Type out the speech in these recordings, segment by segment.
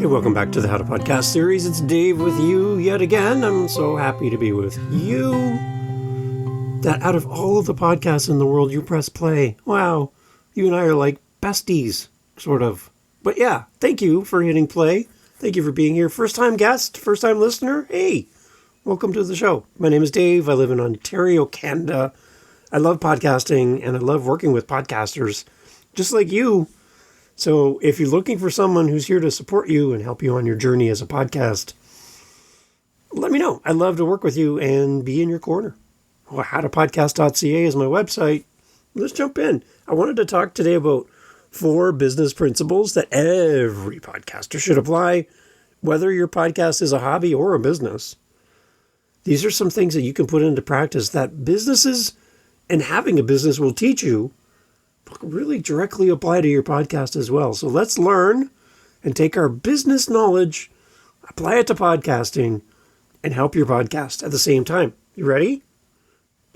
Hey, welcome back to the How to Podcast series. It's Dave with you yet again. I'm so happy to be with you. That out of all of the podcasts in the world, you press play. Wow, you and I are like besties, sort of. But yeah, thank you for hitting play. Thank you for being here. First time guest, first time listener. Hey, welcome to the show. My name is Dave. I live in Ontario, Canada. I love podcasting and I love working with podcasters just like you. So if you're looking for someone who's here to support you and help you on your journey as a podcast, let me know. I'd love to work with you and be in your corner. Well, howtopodcast.ca is my website. Let's jump in. I wanted to talk today about 4 business principles that every podcaster should apply, whether your podcast is a hobby or a business. These are some things that you can put into practice that businesses and having a business will teach you really directly apply to your podcast as well. So let's learn and take our business knowledge, apply it to podcasting, and help your podcast at the same time. You ready?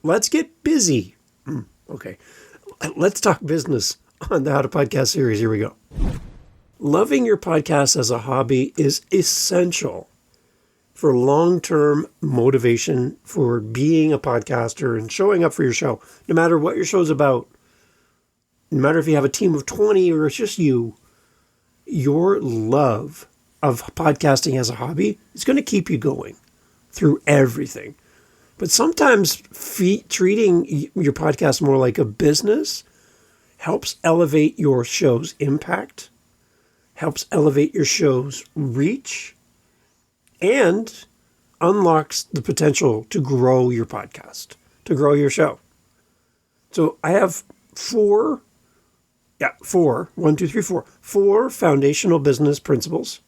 Let's get busy. Okay. Let's talk business on the How to Podcast series. Here we go. Loving your podcast as a hobby is essential for long-term motivation for being a podcaster and showing up for your show, no matter what your show's about. No matter if you have a team of 20 or it's just you, your love of podcasting as a hobby is going to keep you going through everything. But sometimes treating your podcast more like a business helps elevate your show's impact, helps elevate your show's reach, and unlocks the potential to grow your podcast, to grow your show. So I have 4 foundational business principles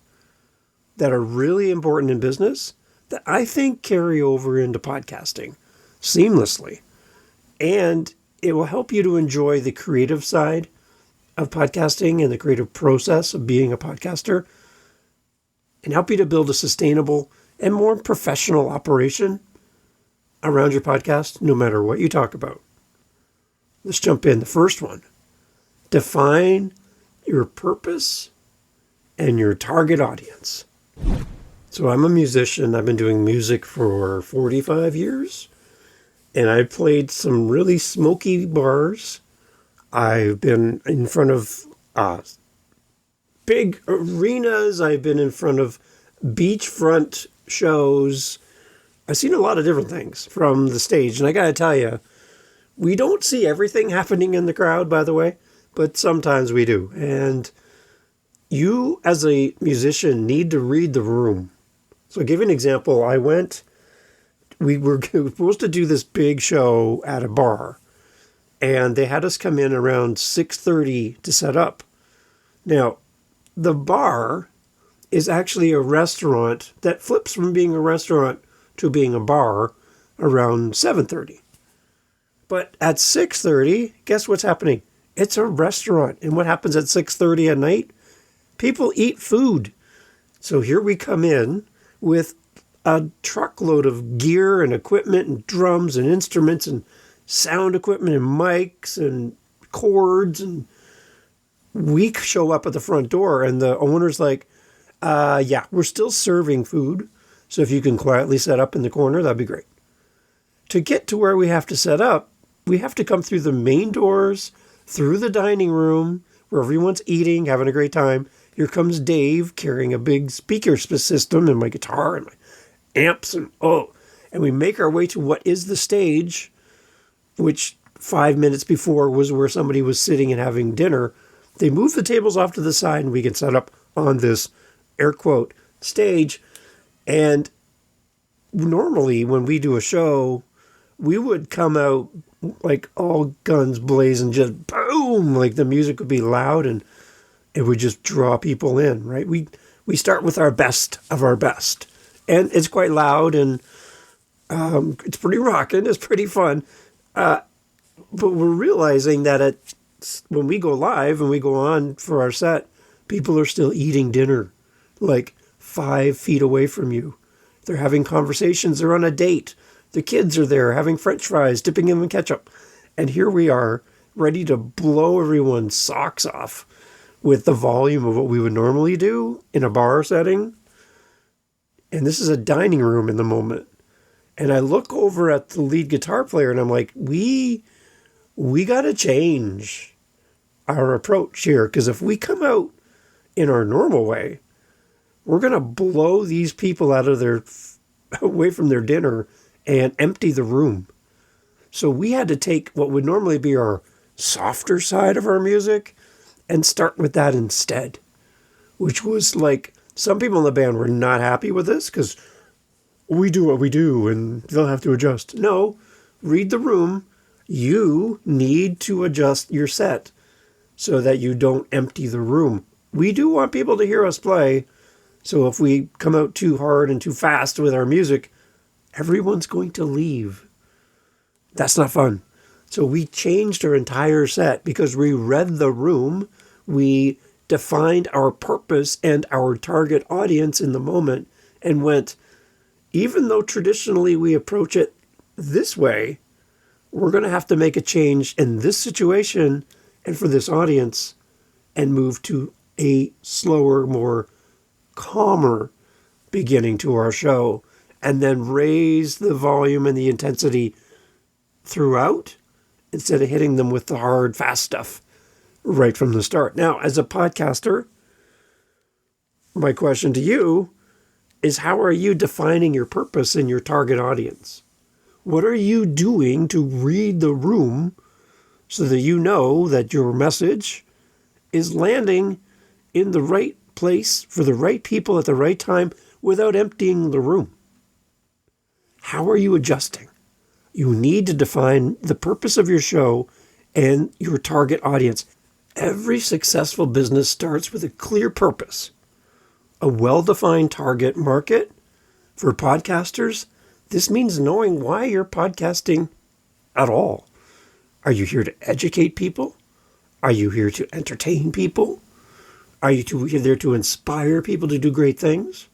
that are really important in business that I think carry over into podcasting seamlessly. And it will help you to enjoy the creative side of podcasting and the creative process of being a podcaster and help you to build a sustainable and more professional operation around your podcast, no matter what you talk about. Let's jump in. The first one. Define your purpose and your target audience. So I'm a musician. I've been doing music for 45 years. And I've played some really smoky bars. I've been in front of big arenas. I've been in front of beachfront shows. I've seen a lot of different things from the stage. And I got to tell you, we don't see everything happening in the crowd, by the way. But sometimes we do. And you, as a musician, need to read the room. So I'll give you an example. We were supposed to do this big show at a bar. And they had us come in around 6:30 to set up. Now, the bar is actually a restaurant that flips from being a restaurant to being a bar around 7:30. But at 6:30, guess what's happening? It's a restaurant. And what happens at 6:30 at night? People eat food. So here we come in with a truckload of gear and equipment and drums and instruments and sound equipment and mics and cords. And we show up at the front door and the owner's like, yeah, we're still serving food. So if you can quietly set up in the corner, that'd be great. To get to where we have to set up, we have to come through the main doors, through the dining room where everyone's eating, having a great time. Here comes Dave carrying a big speaker system and my guitar and my amps and we make our way to what is the stage, which 5 minutes before was where somebody was sitting and having dinner. They move the tables off to the side and we can set up on this air quote stage. And normally when we do a show, we would come out like all guns blazing, just boom, like the music would be loud and it would just draw people in, right? We start with our best of our best. And it's quite loud and it's pretty rocking, it's pretty fun. But we're realizing that when we go live and we go on for our set, people are still eating dinner like 5 feet away from you. They're having conversations, they're on a date. The kids are there having French fries, dipping them in ketchup. And here we are, ready to blow everyone's socks off with the volume of what we would normally do in a bar setting. And this is a dining room in the moment. And I look over at the lead guitar player and I'm like, we got to change our approach here. Because if we come out in our normal way, we're going to blow these people away from their dinner and empty the room. So we had to take what would normally be our softer side of our music and start with that instead, which was like, some people in the band were not happy with this because we do what we do and they'll have to adjust. No, read the room. You need to adjust your set so that you don't empty the room. We do want people to hear us play. So if we come out too hard and too fast with our music, everyone's going to leave. That's not fun. So we changed our entire set because we read the room. We defined our purpose and our target audience in the moment and went, even though traditionally we approach it this way, we're going to have to make a change in this situation and for this audience and move to a slower, more calmer beginning to our show and then raise the volume and the intensity throughout instead of hitting them with the hard, fast stuff right from the start. Now, as a podcaster, my question to you is, how are you defining your purpose and your target audience? What are you doing to read the room so that you know that your message is landing in the right place for the right people at the right time without emptying the room? How are you adjusting? You need to define the purpose of your show and your target audience. Every successful business starts with a clear purpose, a well-defined target market. For podcasters, this means knowing why you're podcasting at all. Are you here to educate people? Are you here to entertain people? Are you there to inspire people to do great things?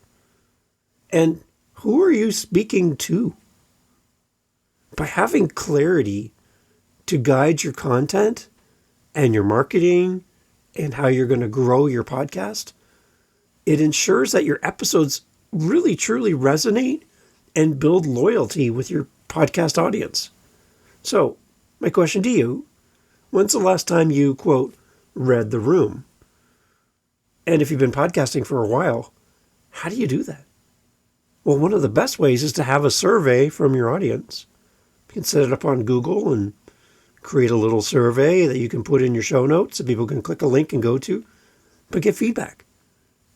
And who are you speaking to? By having clarity to guide your content and your marketing and how you're going to grow your podcast, it ensures that your episodes really truly resonate and build loyalty with your podcast audience. So, my question to you, when's the last time you, quote, read the room? And if you've been podcasting for a while, how do you do that? Well, one of the best ways is to have a survey from your audience. You can set it up on Google and create a little survey that you can put in your show notes so people can click a link and go to, but get feedback.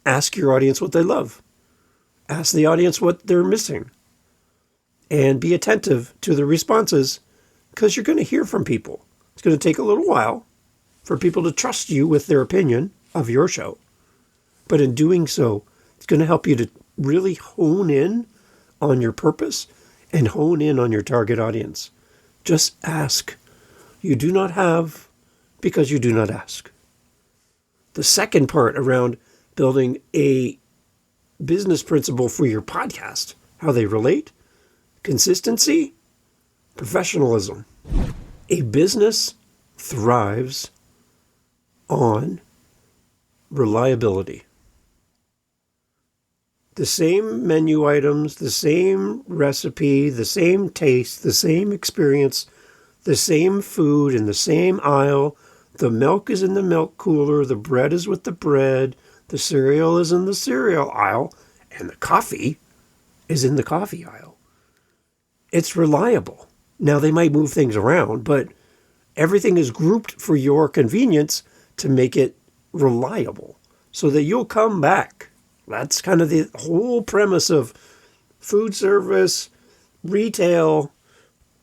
Ask your audience what they love. Ask the audience what they're missing. And be attentive to the responses because you're going to hear from people. It's going to take a little while for people to trust you with their opinion of your show. But in doing so, it's going to help you to really hone in on your purpose and hone in on your target audience. Just ask. You do not have because you do not ask. The second part around building a business principle for your podcast, how they relate, consistency, professionalism. A business thrives on reliability. The same menu items, the same recipe, the same taste, the same experience, the same food in the same aisle. The milk is in the milk cooler, the bread is with the bread, the cereal is in the cereal aisle, and the coffee is in the coffee aisle. It's reliable. Now, they might move things around, but everything is grouped for your convenience to make it reliable so that you'll come back. That's kind of the whole premise of food service, retail.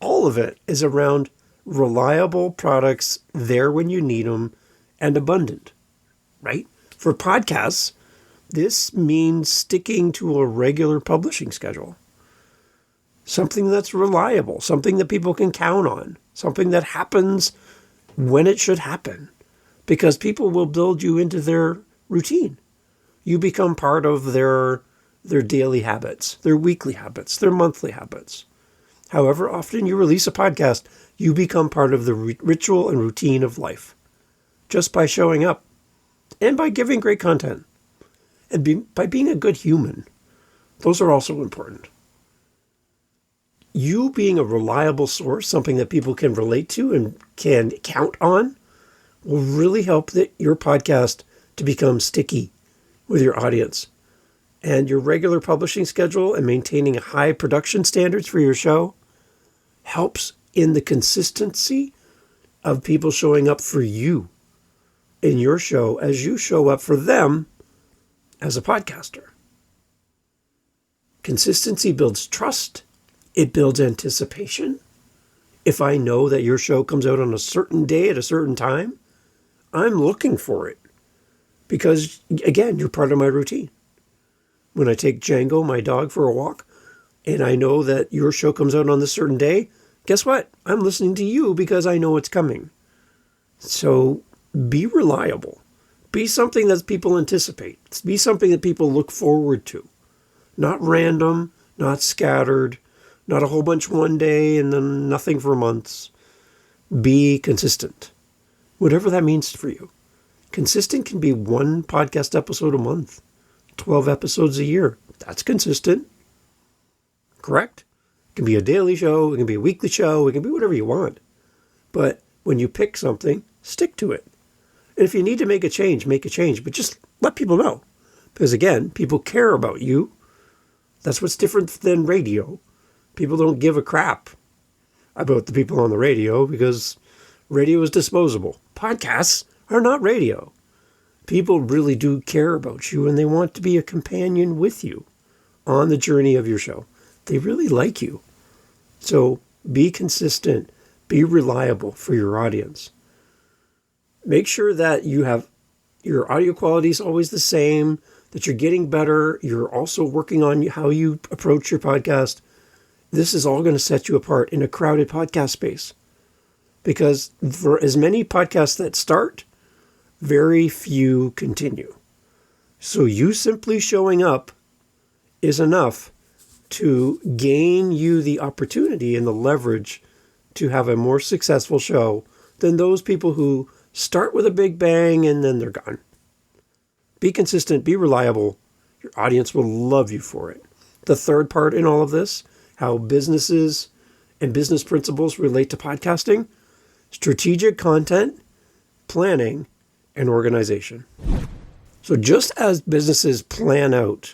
All of it is around reliable products there when you need them and abundant, right? For podcasts, this means sticking to a regular publishing schedule. Something that's reliable, something that people can count on, something that happens when it should happen, because people will build you into their routine. You become part of their daily habits, their weekly habits, their monthly habits. However often you release a podcast, you become part of the ritual and routine of life just by showing up. and by giving great content and by being a good human. Those are also important. You being a reliable source, something that people can relate to and can count on, will really help your podcast to become sticky with your audience. And your regular publishing schedule and maintaining high production standards for your show helps in the consistency of people showing up for you in your show as you show up for them as a podcaster. Consistency builds trust. It builds anticipation. If I know that your show comes out on a certain day at a certain time, I'm looking for it. Because, again, you're part of my routine. When I take Django, my dog, for a walk, and I know that your show comes out on this certain day, guess what? I'm listening to you because I know it's coming. So be reliable. Be something that people anticipate. Be something that people look forward to. Not random, not scattered, not a whole bunch one day and then nothing for months. Be consistent. Whatever that means for you. Consistent can be one podcast episode a month, 12 episodes a year. That's consistent. Correct? It can be a daily show. It can be a weekly show. It can be whatever you want. But when you pick something, stick to it. And if you need to make a change, make a change. But just let people know. Because again, people care about you. That's what's different than radio. People don't give a crap about the people on the radio because radio is disposable. Podcasts are not radio. People really do care about you and they want to be a companion with you on the journey of your show. They really like you. So be consistent. Be reliable for your audience. Make sure that you have your audio quality is always the same, that you're getting better. You're also working on how you approach your podcast. This is all going to set you apart in a crowded podcast space. Because for as many podcasts that start, very few continue. So you simply showing up is enough to gain you the opportunity and the leverage to have a more successful show than those people who start with a big bang and then they're gone. Be consistent, be reliable. Your audience will love you for it. The third part in all of this, how businesses and business principles relate to podcasting, strategic content, planning, and organization. So just as businesses plan out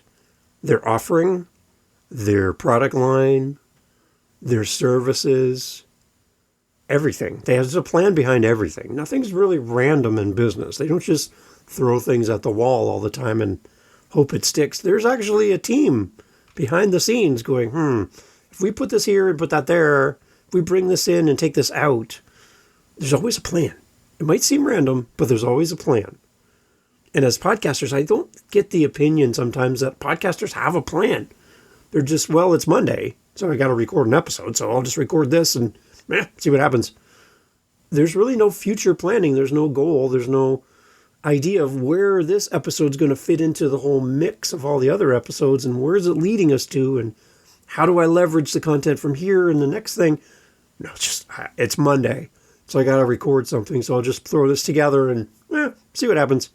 their offering, their product line, their services, everything. There's a plan behind everything. Nothing's really random in business. They don't just throw things at the wall all the time and hope it sticks. There's actually a team behind the scenes going, if we put this here and put that there, if we bring this in and take this out, there's always a plan. It might seem random, but there's always a plan. And as podcasters, I don't get the opinion sometimes that podcasters have a plan. They're just, well, it's Monday, so I got to record an episode, so I'll just record this and see what happens. There's really no future planning. There's no goal. There's no idea of where this episode's going to fit into the whole mix of all the other episodes and where is it leading us to and how do I leverage the content from here and the next thing. No, it's Monday, so I got to record something, so I'll just throw this together and see what happens.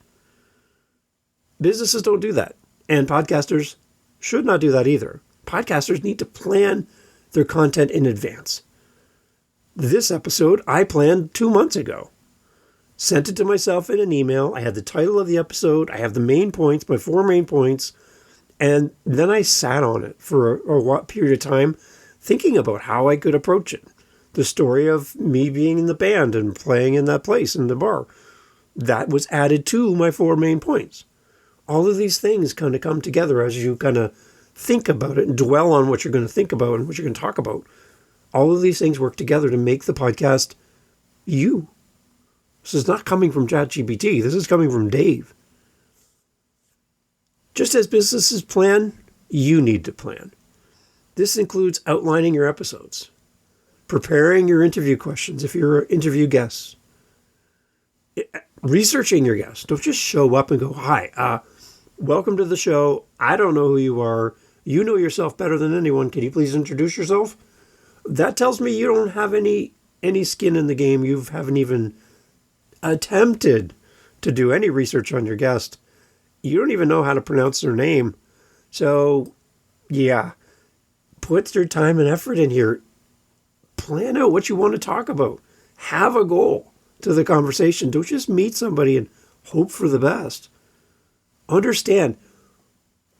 Businesses don't do that, and podcasters should not do that either. Podcasters need to plan their content in advance. This episode, I planned 2 months ago. Sent it to myself in an email. I had the title of the episode. I have the main points, my 4 main points. And then I sat on it for a period of time, thinking about how I could approach it. The story of me being in the band and playing in that place, in the bar. That was added to my 4 main points. All of these things kind of come together as you kind of think about it and dwell on what you're going to think about and what you're going to talk about. All of these things work together to make the podcast you. This is not coming from ChatGPT. This is coming from Dave. Just as businesses plan, you need to plan. This includes outlining your episodes, preparing your interview questions if you're interview guests, researching your guests. Don't just show up and go, hi, welcome to the show. I don't know who you are. You know yourself better than anyone. Can you please introduce yourself? That tells me you don't have any skin in the game. You haven't even attempted to do any research on your guest. You don't even know how to pronounce their name. So, yeah, put your time and effort in here. Plan out what you want to talk about. Have a goal to the conversation. Don't just meet somebody and hope for the best. Understand,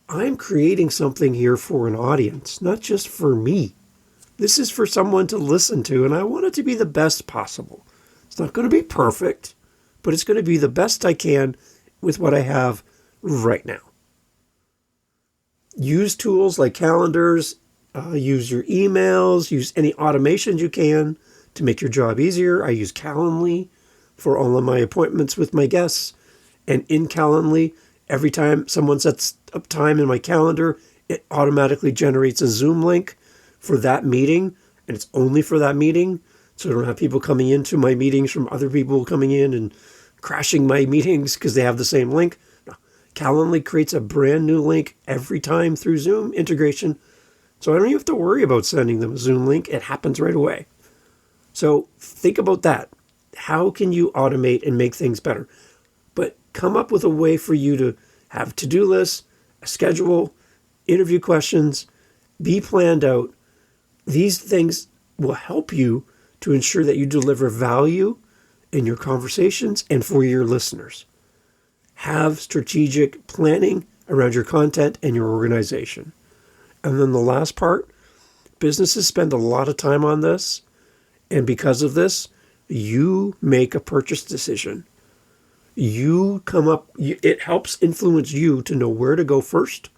I'm creating something here for an audience, not just for me. This is for someone to listen to, and I want it to be the best possible. It's not going to be perfect, but it's going to be the best I can with what I have right now. Use tools like calendars, use your emails, use any automations you can to make your job easier. I use Calendly for all of my appointments with my guests. And in Calendly, every time someone sets up time in my calendar, it automatically generates a Zoom link for that meeting. And it's only for that meeting. So I don't have people coming into my meetings from other people coming in and crashing my meetings because they have the same link. No. Calendly creates a brand new link every time through Zoom integration. So I don't even have to worry about sending them a Zoom link. It happens right away. So think about that. How can you automate and make things better? But come up with a way for you to have to-do lists, a schedule, interview questions, be planned out. These things will help you to ensure that you deliver value in your conversations and for your listeners. Have strategic planning around your content and your organization. And then the last part, businesses spend a lot of time on this. And because of this, you make a purchase decision. It helps influence you to know where to go first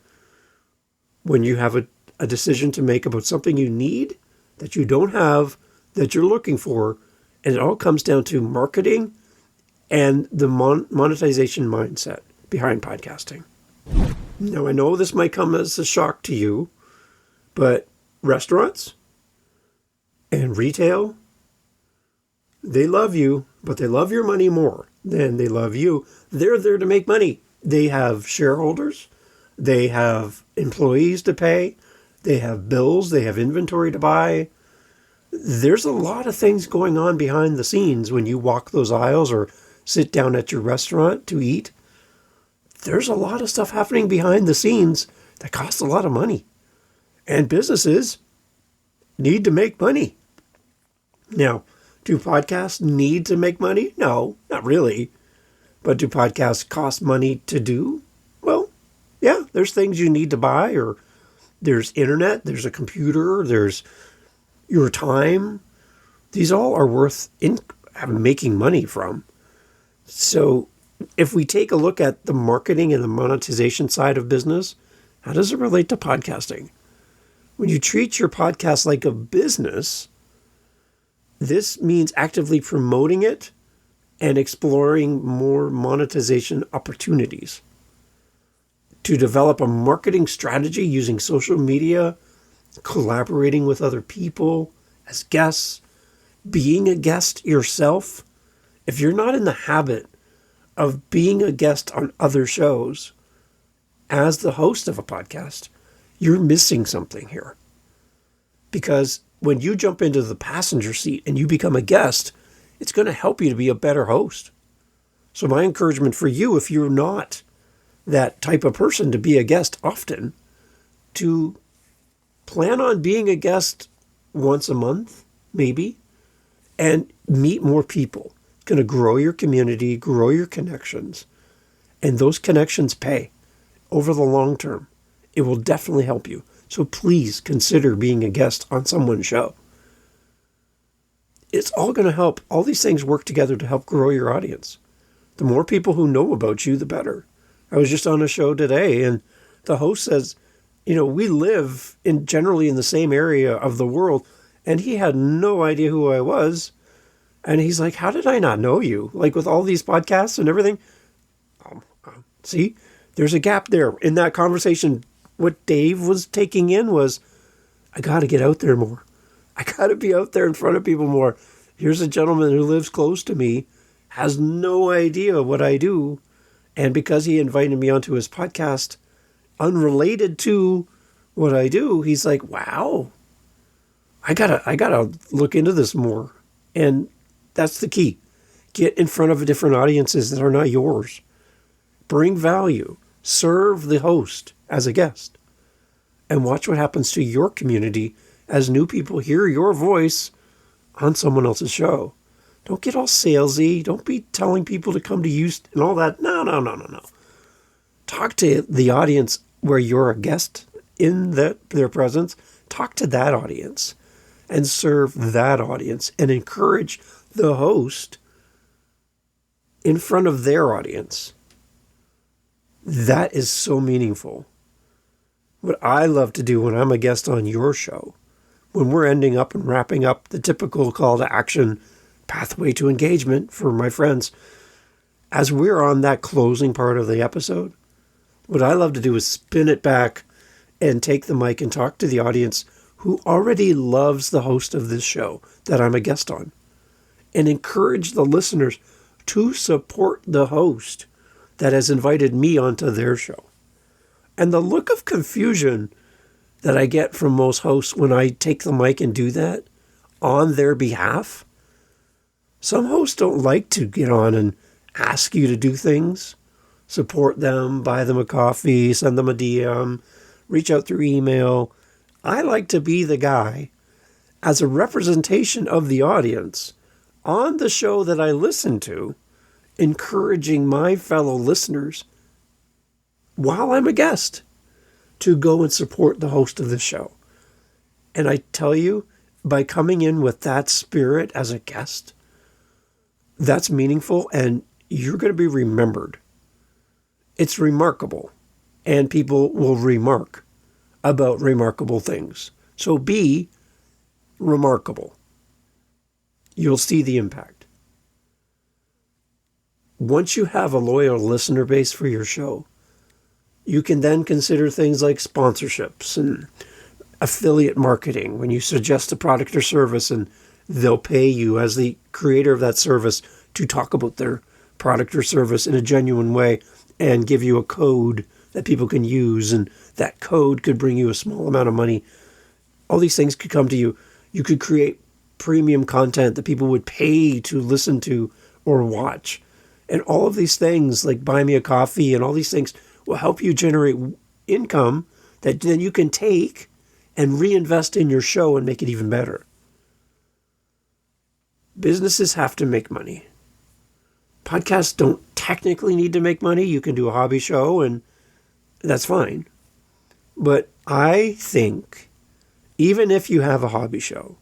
when you have a decision to make about something you need that you don't have, that you're looking for. And it all comes down to marketing and the monetization mindset behind podcasting. Now, I know this might come as a shock to you, but restaurants and retail, they love you, but they love your money more than they love you. They're there to make money. They have shareholders. They have employees to pay. They have bills. They have inventory to buy. There's a lot of things going on behind the scenes when you walk those aisles or sit down at your restaurant to eat. There's a lot of stuff happening behind the scenes that costs a lot of money. And businesses need to make money. Now, do podcasts need to make money? No, not really. But do podcasts cost money to do? Well, yeah, there's things you need to buy, or there's internet, there's a computer, there's your time. These all are worth making money from. So if we take a look at the marketing and the monetization side of business, how does it relate to podcasting? When you treat your podcast like a business, this means actively promoting it and exploring more monetization opportunities. To develop a marketing strategy using social media, collaborating with other people as guests, being a guest yourself. If you're not in the habit of being a guest on other shows as the host of a podcast, you're missing something here. Because when you jump into the passenger seat and you become a guest, it's going to help you to be a better host. So my encouragement for you, if you're not that type of person to be a guest often, to plan on being a guest once a month, maybe, and meet more people. It's going to grow your community, grow your connections, and those connections pay over the long term. It will definitely help you. So please consider being a guest on someone's show. It's all going to help. All these things work together to help grow your audience. The more people who know about you, the better. I was just on a show today, and the host says, we live generally in the same area of the world, and he had no idea who I was. And he's like, how did I not know you? Like with all these podcasts and everything. See, there's a gap there in that conversation. What Dave was taking in was, I got to get out there more. I got to be out there in front of people more. Here's a gentleman who lives close to me, has no idea what I do. And because he invited me onto his podcast, unrelated to what I do, he's like, wow, I gotta look into this more. And that's the key. Get in front of different audiences that are not yours. Bring value. Serve the host as a guest. And watch what happens to your community as new people hear your voice on someone else's show. Don't get all salesy. Don't be telling people to come to you and all that. No. Talk to the audience where you're a guest in their presence. Talk to that audience and serve that audience and encourage the host in front of their audience. That is so meaningful. What I love to do when I'm a guest on your show, when we're ending up and wrapping up the typical call to action pathway to engagement for my friends, as we're on that closing part of the episode, what I love to do is spin it back and take the mic and talk to the audience who already loves the host of this show that I'm a guest on, and encourage the listeners to support the host that has invited me onto their show. And the look of confusion that I get from most hosts when I take the mic and do that on their behalf. Some hosts don't like to get on and ask you to do things, support them, buy them a coffee, send them a DM, reach out through email. I like to be the guy as a representation of the audience on the show that I listen to, encouraging my fellow listeners while I'm a guest to go and support the host of the show. And I tell you, by coming in with that spirit as a guest, that's meaningful and you're going to be remembered. It's remarkable, and people will remark about remarkable things. So be remarkable. You'll see the impact. Once you have a loyal listener base for your show, you can then consider things like sponsorships and affiliate marketing when you suggest a product or service and they'll pay you as the creator of that service to talk about their product or service in a genuine way and give you a code that people can use, and that code could bring you a small amount of money. All these things could come to you. You could create premium content that people would pay to listen to or watch. And all of these things, like buy me a coffee and all these things, will help you generate income that then you can take and reinvest in your show and make it even better. Businesses have to make money. Podcasts don't technically need to make money. You can do a hobby show and that's fine. But I think even if you have a hobby show,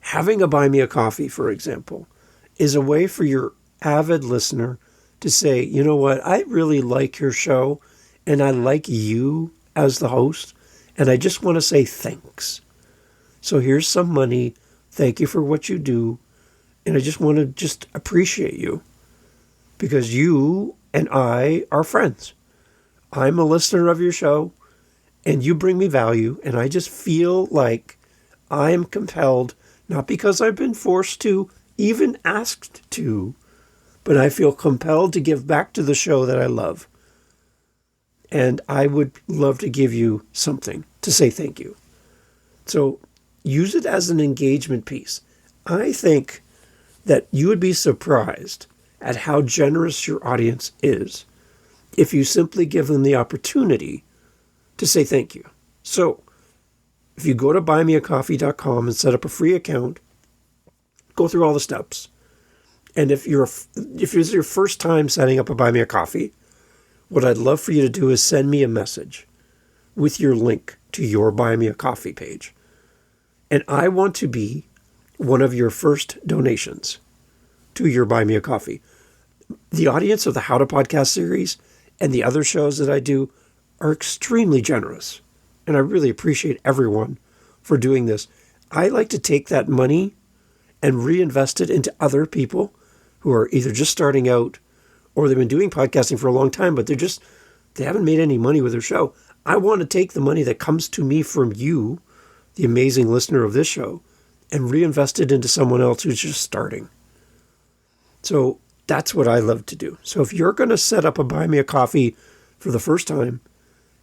having a buy me a coffee, for example, is a way for your avid listener to say, you know what, I really like your show and I like you as the host and I just want to say thanks. So here's some money. Thank you for what you do. And I just want to just appreciate you because you and I are friends. I'm a listener of your show and you bring me value. And I just feel like I am compelled, not because I've been forced to, even asked to, but I feel compelled to give back to the show that I love. And I would love to give you something to say thank you. So use it as an engagement piece. I think that you would be surprised at how generous your audience is if you simply give them the opportunity to say thank you. So if you go to buymeacoffee.com and set up a free account, go through all the steps. And if it's your first time setting up a Buy Me a Coffee, what I'd love for you to do is send me a message with your link to your Buy Me a Coffee page. And I want to be one of your first donations to your Buy Me a Coffee. The audience of the How to Podcast series and the other shows that I do are extremely generous. And I really appreciate everyone for doing this. I like to take that money and reinvest it into other people who are either just starting out or they've been doing podcasting for a long time, but they haven't made any money with their show. I want to take the money that comes to me from you, the amazing listener of this show, and reinvest it into someone else who's just starting. So that's what I love to do. So if you're going to set up a Buy Me a Coffee for the first time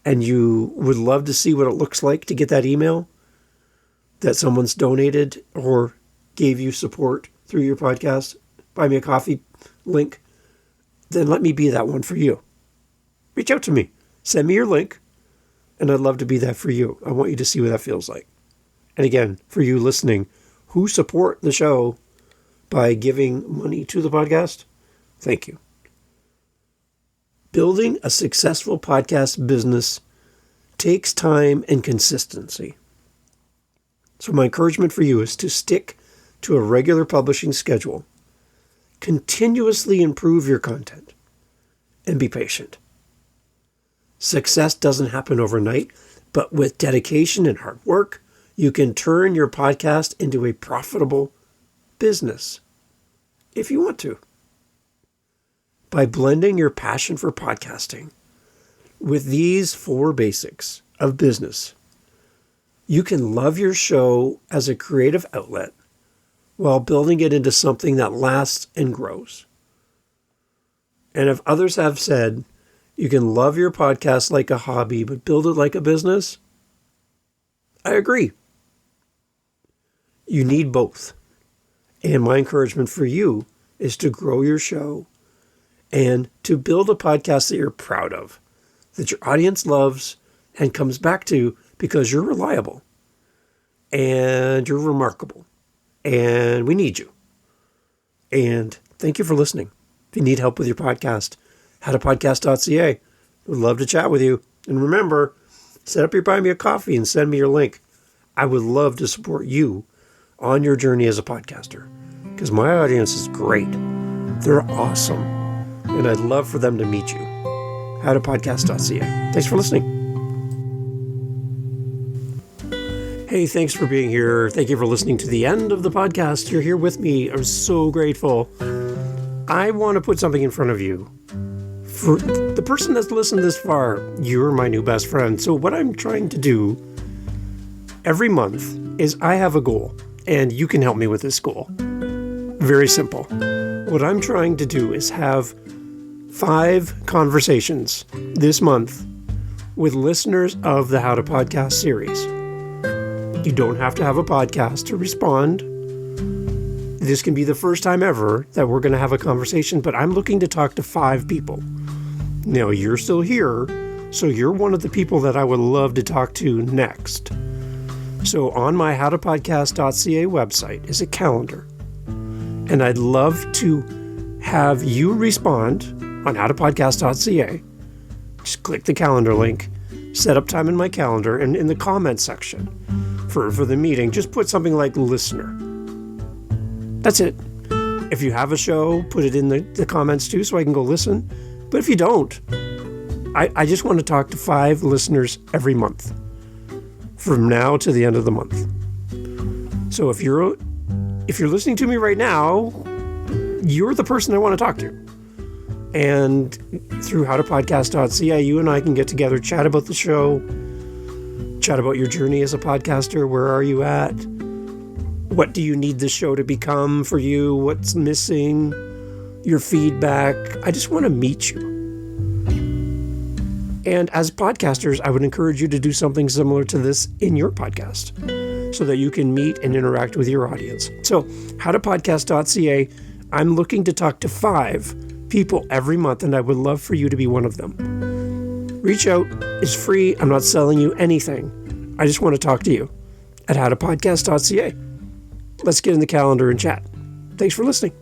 and you would love to see what it looks like to get that email that someone's donated or gave you support through your podcast, Buy Me a Coffee link, then let me be that one for you. Reach out to me. Send me your link, and I'd love to be that for you. I want you to see what that feels like. And again, for you listening, who support the show by giving money to the podcast, thank you. Building a successful podcast business takes time and consistency. So my encouragement for you is to stick to a regular publishing schedule, continuously improve your content, and be patient. Success doesn't happen overnight, but with dedication and hard work, you can turn your podcast into a profitable business if you want to. By blending your passion for podcasting with these 4 basics of business, you can love your show as a creative outlet while building it into something that lasts and grows. And if others have said, you can love your podcast like a hobby, but build it like a business, I agree. You need both. And my encouragement for you is to grow your show and to build a podcast that you're proud of, that your audience loves and comes back to because you're reliable and you're remarkable and we need you. And thank you for listening. If you need help with your podcast, howtopodcast.ca. Would love to chat with you. And remember, set up your Buy Me a Coffee and send me your link. I would love to support you on your journey as a podcaster because my audience is great. They're awesome. And I'd love for them to meet you. howtopodcast.ca. Thanks for listening. Hey, thanks for being here. Thank you for listening to the end of the podcast. You're here with me. I'm so grateful. I want to put something in front of you. For the person that's listened this far, you're my new best friend. So what I'm trying to do every month is I have a goal, and you can help me with this goal. Very simple. What I'm trying to do is have 5 conversations this month with listeners of the How to Podcast series. You don't have to have a podcast to respond. This can be the first time ever that we're going to have a conversation, but I'm looking to talk to 5 people. Now, you're still here, so you're one of the people that I would love to talk to next. So on my howtopodcast.ca website is a calendar, and I'd love to have you respond on howtopodcast.ca. Just click the calendar link, set up time in my calendar, and in the comment section for the meeting, just put something like listener. That's it. If you have a show, put it in the comments too so I can go listen. But if you don't, I just want to talk to 5 listeners every month from now to the end of the month. So if you're listening to me right now, you're the person I want to talk to. And through howtopodcast.ca, you and I can get together, chat about the show, chat about your journey as a podcaster. Where are you at? What do you need the show to become for you? What's missing? Your feedback. I just want to meet you. And as podcasters, I would encourage you to do something similar to this in your podcast so that you can meet and interact with your audience. So, howtopodcast.ca, I'm looking to talk to 5 people every month, and I would love for you to be one of them. Reach out. It's free. I'm not selling you anything. I just want to talk to you at howtopodcast.ca. Let's get in the calendar and chat. Thanks for listening.